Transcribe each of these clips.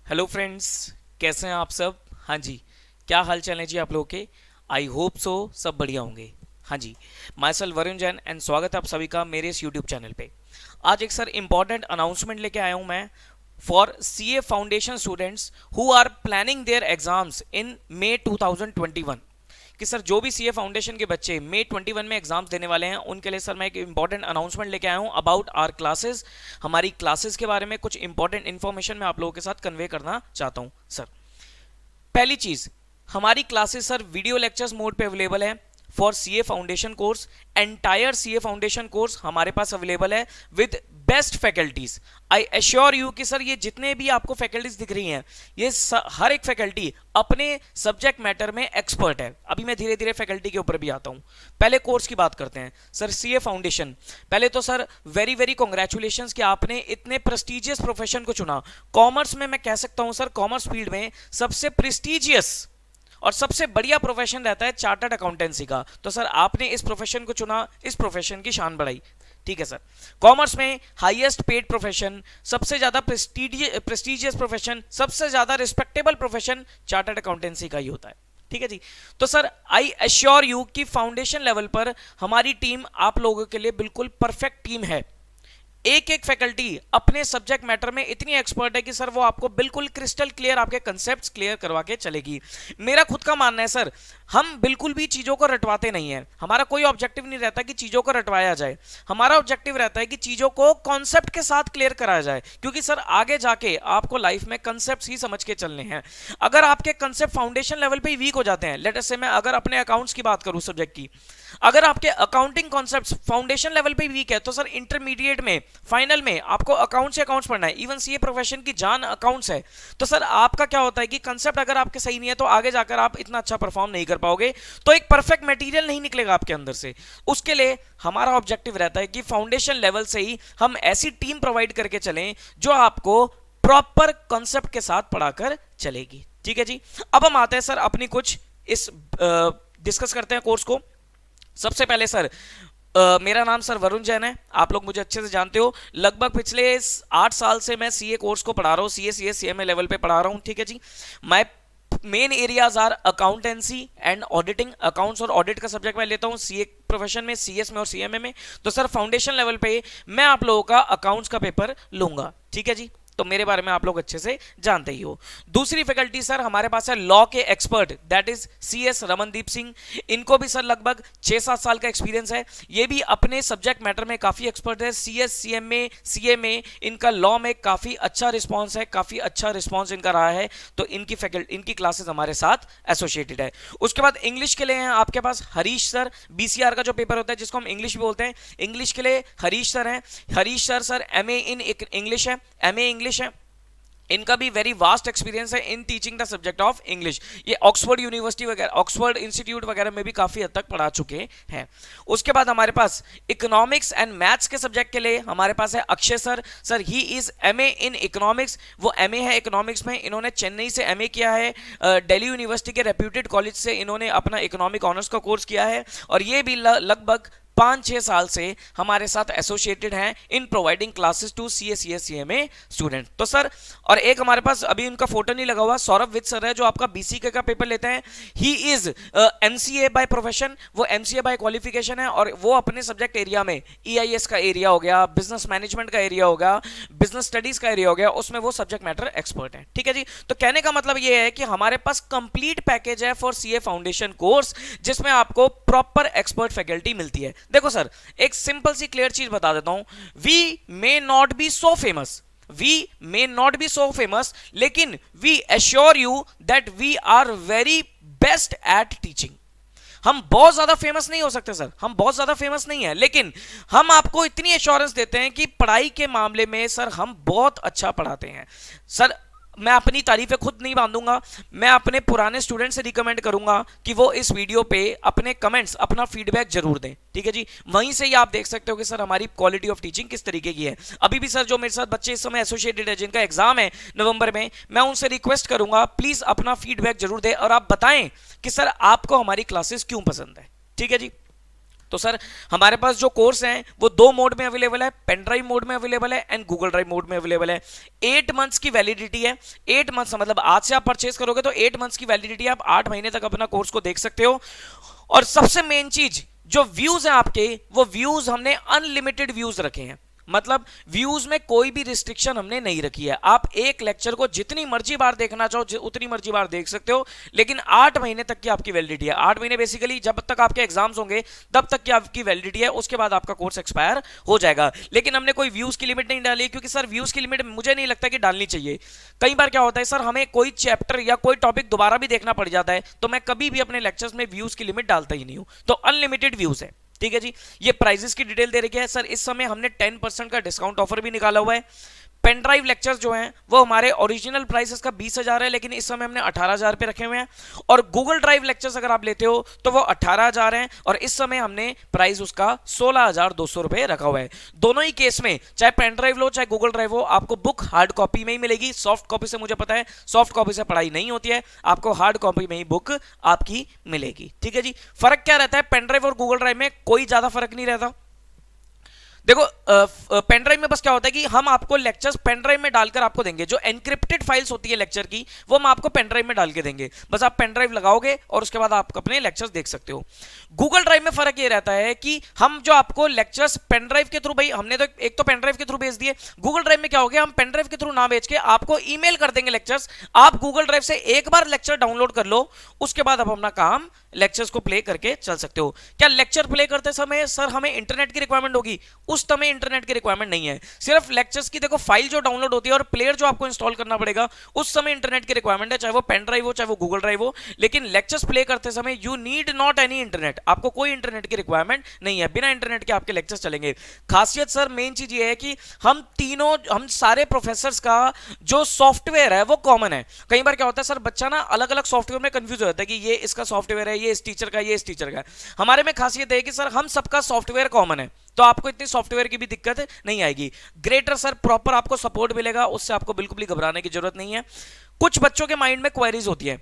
Hello friends, कैसे हैं आप सब। हाँ जी, क्या हाल चाल है जी आप लोगों के। आई होप सो सब बढ़िया होंगे। हाँ जी, myself Varun Jain and स्वागत है आप सभी का मेरे इस यूट्यूब चैनल पे। आज एक सर इंपॉर्टेंट अनाउंसमेंट लेके आया हूँ मैं for CA foundation students who are planning their exams in May 2021 कि सर जो भी सीए फाउंडेशन के बच्चे मई 21 में एग्जाम्स देने वाले हैं उनके लिए सर मैं एक इंपॉर्टेंट अनाउंसमेंट लेके आया हूं अबाउट आवर क्लासेस। हमारी क्लासेस के बारे में कुछ इंपॉर्टेंट इन्फॉर्मेशन मैं आप लोगों के साथ कन्वे करना चाहता हूं सर। पहली चीज, हमारी classes sir video lectures mode पे अवेलेबल है for CA foundation course. Entire CA foundation course हमारे पास अवेलेबल है with best faculties. I assure you कि सर ये जितने भी आपको फैकल्टीज दिख रही हैं ये हर एक फैकल्टी अपने सब्जेक्ट मैटर में एक्सपर्ट है। अभी मैं धीरे धीरे फैकल्टी के ऊपर भी आता हूं। पहले कोर्स की बात करते हैं सर, सीए फाउंडेशन। पहले तो सर वेरी वेरी कॉन्ग्रेचुलेशन कि आपने इतने प्रेस्टिजियस प्रोफेशन को चुना। कॉमर्स में मैं कह सकता हूं सर, कॉमर्स फील्ड में सबसे प्रेस्टिजियस और सबसे बढ़िया प्रोफेशन रहता है चार्टर्ड अकाउंटेंसी का। तो सर आपने इस प्रोफेशन को चुना, इस प्रोफेशन की शान बढ़ाई। ठीक है सर। कॉमर्स में हाईएस्ट पेड प्रोफेशन, सबसे ज्यादा प्रेस्टिजियस प्रोफेशन, सबसे ज्यादा रिस्पेक्टेबल प्रोफेशन चार्टर्ड अकाउंटेंसी का ही होता है। ठीक है जी। तो सर आई एश्योर यू कि फाउंडेशन लेवल पर हमारी टीम आप लोगों के लिए बिल्कुल परफेक्ट टीम है। एक एक फैकल्टी अपने सब्जेक्ट मैटर में इतनी एक्सपर्ट है कि सर वो आपको बिल्कुल क्रिस्टल क्लियर आपके कंसेप्ट्स क्लियर करवा के चलेगी। मेरा खुद का मानना है सर, हम बिल्कुल भी चीजों को रटवाते नहीं है। हमारा कोई ऑब्जेक्टिव नहीं रहता कि चीजों को रटवाया जाए। हमारा ऑब्जेक्टिव रहता है कि चीजों को कॉन्सेप्ट के साथ क्लियर कराया जाए, क्योंकि सर आगे जाके आपको लाइफ में कंसेप्ट ही समझ के चलने हैं। अगर आपके कंसेप्ट फाउंडेशन लेवल पे ही वीक हो जाते हैं, लेट अस से मैं अगर अपने अकाउंट्स की बात करूं सब्जेक्ट की, अगर आपके अकाउंटिंग कॉन्सेप्ट्स फाउंडेशन लेवल पे वीक है तो सर इंटरमीडिएट में, फाइनल में आपको अकाउंट से अकाउंट्स पढ़ना है। इवन सीए प्रोफेशन की जान अकाउंट्स है। तो सर आपका क्या होता है कि कंसेप्ट अगर आपके सही नहीं है तो आगे जाकर आप इतना अच्छा परफॉर्म नहीं कर पाओगे, तो एक परफेक्ट मटेरियल नहीं निकलेगा आपके अंदर से। उसके लिए हमारा ऑब्जेक्टिव रहता है कि फाउंडेशन लेवल से ही हम ऐसी टीम प्रोवाइड करके चलें जो आपको प्रॉपर कॉन्सेप्ट के साथ पढ़ाकर चलेगी। ठीक है जी। अब हम आते हैं सर अपनी कुछ इस डिस्कस करते हैं कोर्स को। सबसे पहले सर मेरा नाम सर वरुण जैन है, आप लोग मुझे अच्छे से जानते हो। लगभग पिछले 8 साल से मैं सीए कोर्स को पढ़ा रहा हूँ, सीए सीए सीएमए लेवल पे पढ़ा रहा हूँ। ठीक है जी। मैं main areas are accountancy and auditing. Accounts और ऑडिट का सब्जेक्ट मैं लेता हूँ सीए प्रोफेशन में, सीएस में और सीएमए में। तो सर फाउंडेशन लेवल पे मैं आप लोगों का अकाउंट्स का पेपर लूंगा। ठीक है जी। तो मेरे बारे में आप लोग अच्छे से जानते ही हो। दूसरी फैकल्टी सर हमारे पास है लॉ के expert, that is CS Ramandeep Singh. इनको भी सर लगभग 6-7 साल का एक्सपीरियंस है। ये भी अपने सब्जेक्ट मैटर में काफी एक्सपर्ट है। सीएस सीएमए सीए में इनका लॉ में काफी अच्छा रिस्पॉन्स है, काफी अच्छा रिस्पॉन्स इनका रहा है। तो इनकी क्लासेस हमारे साथ एसोसिएटेड है। उसके बाद इंग्लिश के लिए हैं आपके पास हरीश सर। बीसीआर का जो पेपर होता है जिसको हम इंग्लिश भी बोलते हैं, इंग्लिश के लिए हरीश सर हैं। Harish sir MA in English है, एमए इंग्लिश है। इनका भी वेरी वास्ट एक्सपीरियंस है in teaching the subject of English. ये ऑक्सफोर्ड यूनिवर्सिटी वगैरह, ऑक्सफोर्ड इंस्टीट्यूट वगैरह में भी काफी हद तक पढ़ा चुके हैं। उसके बाद हमारे पास इकोनॉमिक्स एंड मैथ्स के सब्जेक्ट के लिए हमारे पास है Akshay sir. Sir he is MA in economics, वो एमए है इकोनॉमिक्स में। इन्होंने चेन्नई से एमए किया है, दिल्ली यूनिवर्सिटी के रेप्यूटेड कॉलेज से इन्होंने अपना इकोनॉमिक ऑनर्स का कोर्स किया है। और ये भी लगभग 5-6 साल से हमारे साथ एसोसिएटेड हैं in providing classes to CMA student. तो सर और एक हमारे पास अभी उनका फोटो नहीं लगा हुआ, सौरभ विद सर है जो आपका बीसीके का पेपर लेते हैं। He is MCA by profession, वो एमसीए बाय क्वालिफिकेशन है। और वो अपने सब्जेक्ट एरिया में ईआईएस का एरिया हो गया, बिजनेस मैनेजमेंट का एरिया हो गया, बिजनेस स्टडीज का एरिया हो गया, उसमें वो सब्जेक्ट मैटर एक्सपर्ट है। ठीक है जी। तो कहने का मतलब ये है कि हमारे पास कंप्लीट पैकेज है फॉर सीए फाउंडेशन कोर्स जिसमें आपको प्रॉपर एक्सपर्ट फैकल्टी मिलती है। देखो सर एक सिंपल सी क्लियर चीज बता देता हूं, we may not be so famous, लेकिन we assure you that we are very best at teaching. हम बहुत ज्यादा फेमस नहीं हो सकते सर, हम बहुत ज्यादा फेमस नहीं है, लेकिन हम आपको इतनी एश्योरेंस देते हैं कि पढ़ाई के मामले में सर हम बहुत अच्छा पढ़ाते हैं। सर मैं अपनी तारीफें खुद नहीं बांधूंगा, मैं अपने पुराने स्टूडेंट से रिकमेंड करूंगा कि वो इस वीडियो पे अपने कमेंट्स, अपना फीडबैक जरूर दें। ठीक है जी। वहीं से ही आप देख सकते हो कि सर हमारी क्वालिटी ऑफ टीचिंग किस तरीके की है। अभी भी सर जो मेरे साथ बच्चे इस समय एसोसिएटेड है जिनका एग्जाम है नवंबर में, मैं उनसे रिक्वेस्ट करूंगा प्लीज अपना फीडबैक जरूर दें और आप बताएं कि सर आपको हमारी क्लासेस क्यों पसंद है। ठीक है जी। तो सर हमारे पास जो कोर्स है वो दो मोड में अवेलेबल है, पेन ड्राइव मोड में अवेलेबल है एंड गूगल ड्राइव मोड में अवेलेबल है। 8 मंथ्स की वैलिडिटी है। 8 मंथ्स मतलब आज से आप परचेस करोगे तो 8 मंथ्स की वैलिडिटी, आप 8 महीने तक अपना कोर्स को देख सकते हो। और सबसे मेन चीज, जो व्यूज है आपके, वो व्यूज हमने अनलिमिटेड व्यूज रखे हैं। मतलब व्यूज में कोई भी रिस्ट्रिक्शन हमने नहीं रखी है। आप एक लेक्चर को जितनी मर्जी बार देखना चाहो उतनी मर्जी बार देख सकते हो, लेकिन 8 महीने तक की आपकी वैलिडिटी है। 8 महीने बेसिकली जब तक आपके एग्जाम्स होंगे तब तक की आपकी वैलिडिटी है, उसके बाद आपका कोर्स एक्सपायर हो जाएगा। लेकिन हमने कोई व्यूज की लिमिट नहीं डाली, क्योंकि सर व्यूज की लिमिट मुझे नहीं लगता कि डालनी चाहिए। कई बार क्या होता है सर, हमें कोई चैप्टर या कोई टॉपिक दोबारा भी देखना पड़ जाता है, तो मैं कभी भी अपने लेक्चर्स में व्यूज की लिमिट डालता ही नहीं हूं। तो अनलिमिटेड व्यूज है, ठीक है जी। ये प्राइजेस की डिटेल दे रखी है सर। इस समय हमने 10% का डिस्काउंट ऑफर भी निकाला हुआ है। पेन ड्राइव लेक्चर्स जो हैं वो हमारे ओरिजिनल प्राइस का 20,000 है, लेकिन इस समय हमने 18,000 पे रखे हुए हैं। और गूगल ड्राइव लेक्चर्स अगर आप लेते हो तो वो 18,000 है, और इस समय हमने प्राइस उसका 16,200 रुपए रखा हुआ है। दोनों ही केस में, चाहे पेन ड्राइव लो चाहे गूगल ड्राइव हो, आपको बुक हार्ड कॉपी में ही मिलेगी। सॉफ्ट कॉपी से मुझे पता है, सॉफ्ट कॉपी से पढ़ाई नहीं होती है, आपको हार्ड कॉपी में ही बुक आपकी मिलेगी, ठीक है जी। फर्क क्या रहता है पेन ड्राइव और गूगल ड्राइव में? कोई ज्यादा फर्क नहीं रहता। देखो पेन ड्राइव में बस क्या होता है कि हम आपको लेक्चर्स पेन ड्राइव में डालकर आपको देंगे। जो एनक्रिप्टेड फाइल्स होती है लेक्चर की, वो हम आपको पेन ड्राइव में डाल के देंगे। बस आप पेन ड्राइव लगाओगे और उसके बाद आप अपने लेक्चर्स देख सकते हो। गूगल ड्राइव में फर्क ये रहता है कि हम जो आपको लेक्चर्स पेन ड्राइव के थ्रू, भाई हमने तो एक तो पेन ड्राइव के थ्रू भेज दिए, गूगल ड्राइव में क्या हो गया, हम पेन ड्राइव के थ्रू ना भेज के आपको ईमेल कर देंगे लेक्चर्स। आप गूगल ड्राइव से एक बार लेक्चर डाउनलोड कर लो, उसके बाद आप अपना काम लेक्चर्स को प्ले करके चल सकते हो। क्या लेक्चर प्ले करते समय सर हमें इंटरनेट की रिक्वायरमेंट होगी? उस समय इंटरनेट की रिक्वायरमेंट नहीं है। सिर्फ लेक्चर्स की देखो फाइल जो डाउनलोड होती है और प्लेयर जो आपको इंस्टॉल करना पड़ेगा, उस समय इंटरनेट की रिक्वायरमेंट है, चाहे वो पेन ड्राइव हो चाहे वो गूगल ड्राइव हो। लेकिन लेक्चर्स प्ले करते समय you need not any internet, आपको कोई इंटरनेट की रिक्वायरमेंट नहीं है। बिना इंटरनेट के आपके लेक्चर्स चलेंगे। खासियत सर मेन चीज ये है कि हम सारे प्रोफेसर्स का जो सॉफ्टवेयर है वो कॉमन है। कई बार क्या होता है सर, बच्चा ना अलग अलग सॉफ्टवेयर में कंफ्यूज हो जाता है कि ये इसका सॉफ्टवेयर है, ये इस टीचर का, ये इस टीचर का। हमारे में खासियत है कि सर हम सबका सॉफ्टवेयर कॉमन है, तो आपको इतनी सॉफ्टवेयर की भी दिक्कत नहीं आएगी। ग्रेटर सर प्रॉपर आपको सपोर्ट मिलेगा, उससे आपको बिल्कुल भी घबराने की जरूरत नहीं है। कुछ बच्चों के माइंड में क्वेरीज होती है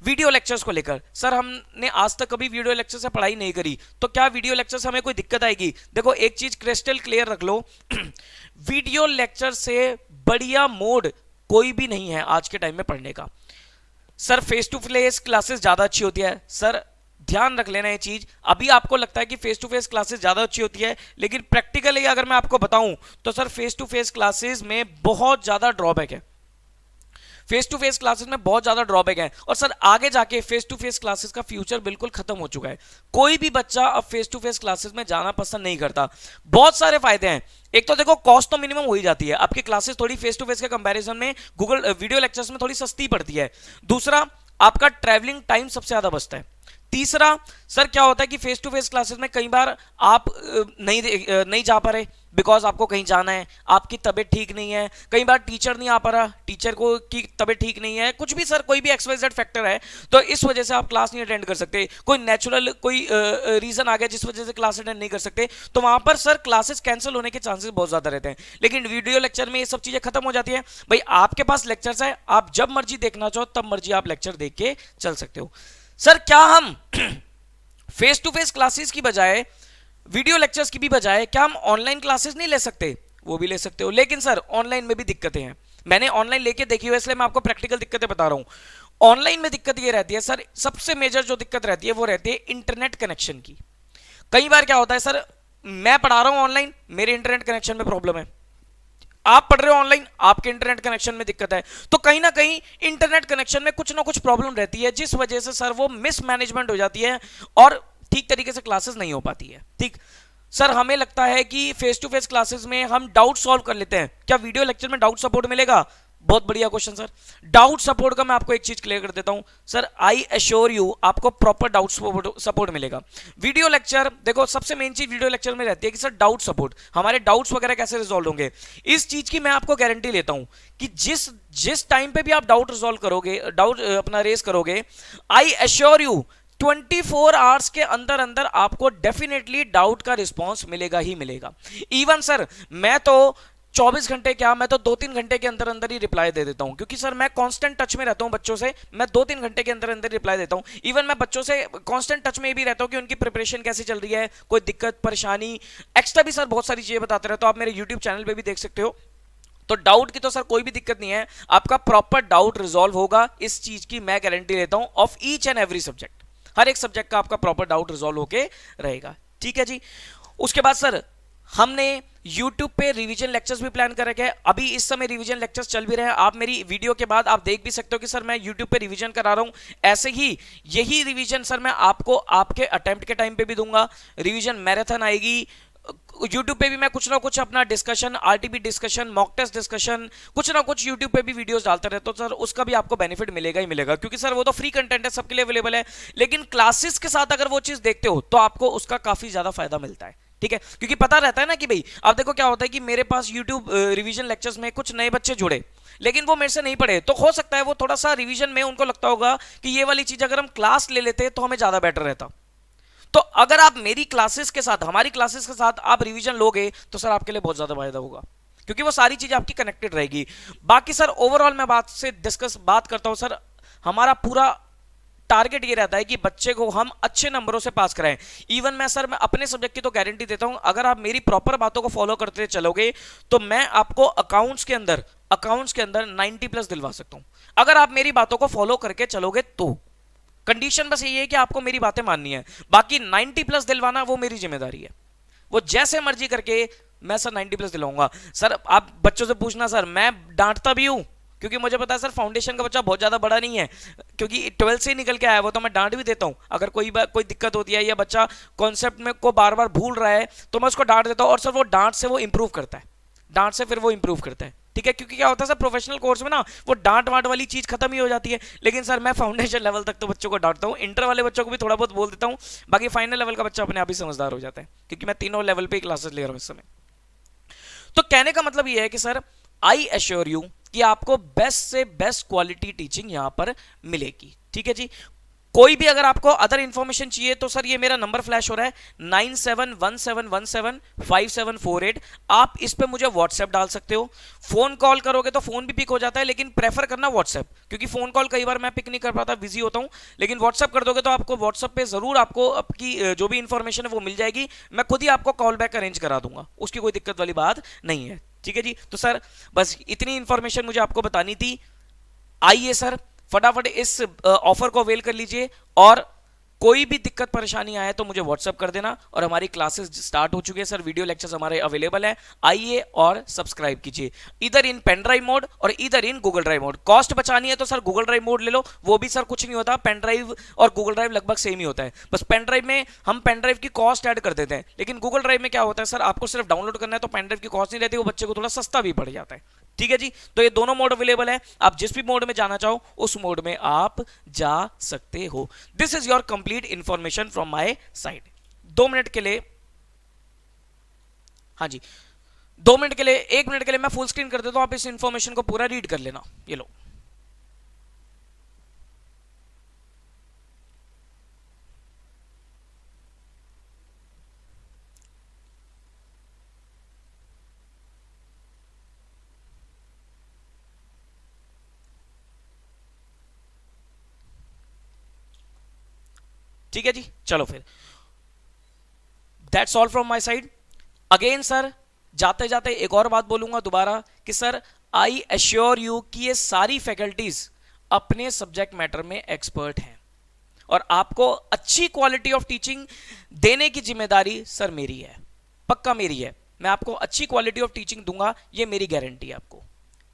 वीडियो लेक्चर्स को लेकर, सर हमने आज तक कभी वीडियो लेक्चर से पढ़ाई नहीं करी, तो क्या वीडियो लेक्चर से हमें कोई दिक्कत आएगी? देखो एक चीज क्रिस्टल क्लियर रख लो वीडियो लेक्चर से बढ़िया मोड कोई भी नहीं है आज के टाइम में पढ़ने का। Sir face to face classes ज्यादा अच्छी होती है। सर ध्यान रख लेना ये चीज, अभी आपको लगता है कि फेस टू फेस क्लासेस ज्यादा अच्छी होती है, लेकिन प्रैक्टिकली अगर मैं आपको बताऊं तो sir face to face classes में बहुत ज्यादा ड्रॉबैक है। फेस टू फेस क्लासेस में बहुत ज्यादा ड्रॉबैक है, और सर आगे जाके फेस टू फेस क्लासेस का फ्यूचर बिल्कुल खत्म हो चुका है। कोई भी बच्चा अब फेस टू फेस क्लासेस में जाना पसंद नहीं करता। बहुत सारे फायदे हैं। एक तो देखो कॉस्ट तो मिनिमम हो ही जाती है, आपकी क्लासेस थोड़ी फेस टू फेस के कंपैरिजन में गूगल वीडियो लेक्चर्स में थोड़ी सस्ती पड़ती है। दूसरा, आपका ट्रैवलिंग टाइम सबसे ज्यादा बचता है। तीसरा सर क्या होता है कि फेस टू फेस क्लासेस में कई बार आप नहीं जा पा रहे बिकॉज आपको कहीं जाना है, आपकी तबीयत ठीक नहीं है, कई बार टीचर नहीं आ पा रहा, टीचर को की तबीयत ठीक नहीं है, कुछ भी सर कोई भी XYZ फैक्टर है, तो इस वजह से आप क्लास नहीं अटेंड कर सकते। कोई नेचुरल कोई रीजन आ गया जिस वजह से क्लास अटेंड नहीं कर सकते, तो वहां पर सर क्लासेस कैंसिल होने के चांसेस बहुत ज्यादा रहते हैं। लेकिन वीडियो लेक्चर में ये सब चीजें खत्म हो जाती है। भाई आपके पास लेक्चर्स है, आप जब मर्जी देखना चाहो तब मर्जी आप लेक्चर देख के चल सकते हो। सर क्या हम फेस टू फेस क्लासेस की बजाय, वीडियो लेक्चर्स की भी बजाय, क्या हम ऑनलाइन क्लासेस नहीं ले सकते? वो भी ले सकते हो, लेकिन सर ऑनलाइन में भी दिक्कतें हैं। मैंने ऑनलाइन लेके देखी हुई है, इसलिए मैं आपको प्रैक्टिकल दिक्कतें बता रहा हूं। ऑनलाइन में दिक्कत ये रहती है सर, सबसे मेजर जो दिक्कत रहती है वो रहती है इंटरनेट कनेक्शन की। कई बार क्या होता है सर, मैं पढ़ा रहा हूं ऑनलाइन, मेरे इंटरनेट कनेक्शन में प्रॉब्लम है, आप पढ़ रहे हो ऑनलाइन, आपके इंटरनेट कनेक्शन में दिक्कत है, तो कहीं ना कहीं इंटरनेट कनेक्शन में कुछ ना कुछ प्रॉब्लम रहती है, जिस वजह से सर वो मिसमैनेजमेंट हो जाती है और ठीक तरीके से क्लासेस नहीं हो पाती है। ठीक सर, हमें लगता है कि फेस टू फेस क्लासेस में हम डाउट सॉल्व कर लेते हैं, क्या वीडियो लेक्चर में डाउट सपोर्ट मिलेगा? बहुत बढ़िया क्वेश्चन सर। डाउट सपोर्ट का मैं आपको एक चीज क्लियर कर देता हूं सर, आई एश्योर यू आपको प्रॉपर डाउट सपोर्ट मिलेगा। वीडियो लेक्चर देखो, सबसे मेन चीज वीडियो लेक्चर में रहती है कि सर डाउट सपोर्ट, हमारे डाउट्स वगैरह कैसे रिजॉल्व होंगे, इस चीज की मैं आपको गारंटी लेता हूं कि जिस टाइम पे भी आप डाउट रिजॉल्व करोगे, डाउट अपना रेस करोगे, आई एश्योर यू 24 आवर्स के अंदर अंदर आपको डेफिनेटली डाउट का रिस्पॉन्स मिलेगा ही मिलेगा। इवन सर मैं तो 24 घंटे क्या, मैं तो 2-3 घंटे के अंदर अंदर ही रिप्लाई दे देता हूं, क्योंकि सर मैं कांस्टेंट टच में रहता हूं बच्चों से। मैं 2-3 घंटे के अंदर अंदर रिप्लाई देता हूं। इवन मैं बच्चों से कांस्टेंट टच में भी रहता हूं कि उनकी प्रिपरेशन कैसी चल रही है, कोई दिक्कत परेशानी, एक्स्ट्रा भी सर बहुत सारी चीजें बताते रहते हो। आप मेरे यूट्यूब चैनल पे भी देख सकते हो। तो डाउट की तो सर कोई भी दिक्कत नहीं है, आपका प्रॉपर डाउट रिजॉल्व होगा, इस चीज की मैं गारंटी लेता हूं, of each and every subject. हर एक सब्जेक्ट का आपका प्रॉपर डाउट रिजॉल्व होके रहेगा, ठीक है जी। उसके बाद सर हमने YouTube पे रिवीजन लेक्चर्स भी प्लान कर रखे हैं। अभी इस समय रिवीजन लेक्चर्स चल भी रहे हैं, आप मेरी वीडियो के बाद आप देख भी सकते हो कि सर मैं YouTube पे रिवीजन करा रहा हूं। ऐसे ही यही रिवीजन सर मैं आपको आपके अटेम्प्ट के टाइम पे भी दूंगा। रिवीजन मैराथन आएगी YouTube पे भी, मैं कुछ ना कुछ अपना discussion, RTP discussion, mock test discussion, कुछ ना कुछ YouTube पे भी वीडियोस डालते रहते हो सर, उसका भी आपको बेनिफिट मिलेगा ही मिलेगा, क्योंकि सर वो तो फ्री कंटेंट है, सबके लिए अवेलेबल है। लेकिन क्लासेस के साथ अगर वो चीज देखते हो तो आपको उसका काफी ज्यादा फायदा मिलता है, ठीक है। क्योंकि पता रहता है ना कि भाई अब देखो क्या होता है कि मेरे पास YouTube रिवीजन लेक्चर्स में कुछ नए बच्चे जुड़े, लेकिन वो मेरे से नहीं पढ़े, तो हो सकता है वो थोड़ा सा रिवीजन में उनको लगता होगा कि ये वाली चीज अगर हम क्लास ले लेते तो हमें ज्यादा बेटर रहता। तो अगर आप मेरी क्लासेस के साथ, हमारी क्लासेस के साथ आप रिवीजन लोगे तो सर आपके लिए बहुत ज्यादा फायदा होगा, क्योंकि वो सारी चीजें आपकी कनेक्टेड रहेगी। बाकी सर ओवरऑल मैं बात करता हूं सर, हमारा पूरा टारगेट ये रहता है कि बच्चे को हम अच्छे नंबरों से पास कराएं। इवन मैं अपने सब्जेक्ट की तो गारंटी देता हूं, अगर आप मेरी प्रॉपर बातों को फॉलो करते चलोगे तो मैं आपको अकाउंट्स के अंदर 90 प्लस दिलवा सकता हूं, अगर आप मेरी बातों को फॉलो करके चलोगे तो। कंडीशन बस यही है कि आपको मेरी बातें माननी है, बाकी 90 प्लस दिलवाना वो मेरी जिम्मेदारी है। वो जैसे मर्जी करके मैं सर 90 प्लस दिलाऊंगा। सर आप बच्चों से पूछना, सर मैं डांटता भी हूं, क्योंकि मुझे पता है सर फाउंडेशन का बच्चा बहुत ज्यादा बड़ा नहीं है, क्योंकि 12 से ही निकल के आया वो, तो मैं डांट भी देता हूं। अगर कोई दिक्कत होती है या बच्चा कॉन्सेप्ट में को बार बार भूल रहा है तो मैं उसको डांट देता हूं, और सर वो डांट से वो इंप्रूव करता है, डांट से फिर वो इंप्रूव करता है, ठीक है। क्योंकि क्या होता है सर प्रोफेशनल कोर्स में ना वो डांट वाट वाली चीज खत्म ही हो जाती है। लेकिन सर मैं फाउंडेशन लेवल तक तो बच्चों को डांटता हूँ, इंटर वाले बच्चों को भी थोड़ा बहुत बोल देता हूँ, बाकी फाइनल लेवल का बच्चा अपने आप ही समझदार हो जाता है, क्योंकि मैं तीनों लेवल पे क्लासेस ले रहा हूँ इस समय। तो कहने का मतलब ये है कि सर आई एश्योर यू कि आपको बेस्ट से बेस्ट क्वालिटी टीचिंग यहां पर मिलेगी, ठीक है जी। कोई भी अगर आपको अदर इंफॉर्मेशन चाहिए तो सर ये मेरा नंबर फ्लैश हो रहा है 9717175748। आप इस पे मुझे व्हाट्सएप डाल सकते हो। फोन कॉल करोगे तो फोन भी पिक हो जाता है, लेकिन प्रेफर करना व्हाट्सएप, क्योंकि फोन कॉल कई बार मैं पिक नहीं कर पाता, बिजी होता हूं। लेकिन व्हाट्सएप कर दोगे तो आपको व्हाट्सएप पे जरूर आपको आपकी जो भी इंफॉर्मेशन है वो मिल जाएगी। मैं खुद ही आपको कॉल बैक अरेंज करा दूंगा, उसकी कोई दिक्कत वाली बात नहीं है, ठीक है जी। तो सर बस इतनी इंफॉर्मेशन मुझे आपको बतानी थी। आइए सर फटाफट इस ऑफर को अवेल कर लीजिए, और कोई भी दिक्कत परेशानी आए तो मुझे व्हाट्सएप कर देना। और हमारी क्लासेस स्टार्ट हो चुकी है सर, वीडियो लेक्चर्स हमारे अवेलेबल है, आइए और सब्सक्राइब कीजिए, इधर इन पेन ड्राइव मोड और इधर in Google drive mode. Cost बचानी है तो सर गूगल ड्राइव मोड ले लो, वो भी सर कुछ नहीं होता, पेन ड्राइव और गूगल ड्राइव लगभग सेम ही होता है, बस पेन ड्राइव में हम पेन ड्राइव की कॉस्ट ऐड कर देते हैं, लेकिन गूगल ड्राइव में क्या होता है सर, आपको सिर्फ डाउनलोड करना है तो पेन ड्राइव की कॉस्ट नहीं रहती, वो बच्चे को थोड़ा सस्ता भी पड़ जाता है, ठीक है जी। तो ये दोनों मोड अवेलेबल है, आप जिस भी मोड में जाना चाहो उस मोड में आप जा सकते हो। This is your complete information from my side. 2 minute के लिए, हाँ जी 2 मिनट के लिए, 1 मिनट के लिए मैं फुल स्क्रीन कर देता हूं, आप इस इंफॉर्मेशन को पूरा रीड कर लेना। ये लो, ठीक है जी। चलो फिर that's all from my side. Again sir जाते जाते एक और बात बोलूंगा दोबारा कि सर आई एश्योर यू कि ये सारी फैकल्टीज अपने सब्जेक्ट मैटर में एक्सपर्ट हैं, और आपको अच्छी क्वालिटी ऑफ टीचिंग देने की जिम्मेदारी सर मेरी है, पक्का मेरी है। मैं आपको अच्छी क्वालिटी ऑफ टीचिंग दूंगा, ये मेरी गारंटी है आपको,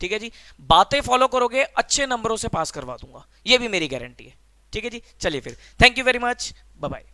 ठीक है जी। बातें फॉलो करोगे अच्छे नंबरों से पास करवा दूंगा, ये भी मेरी गारंटी है, ठीक है जी। चलिए फिर, thank you very much, bye bye.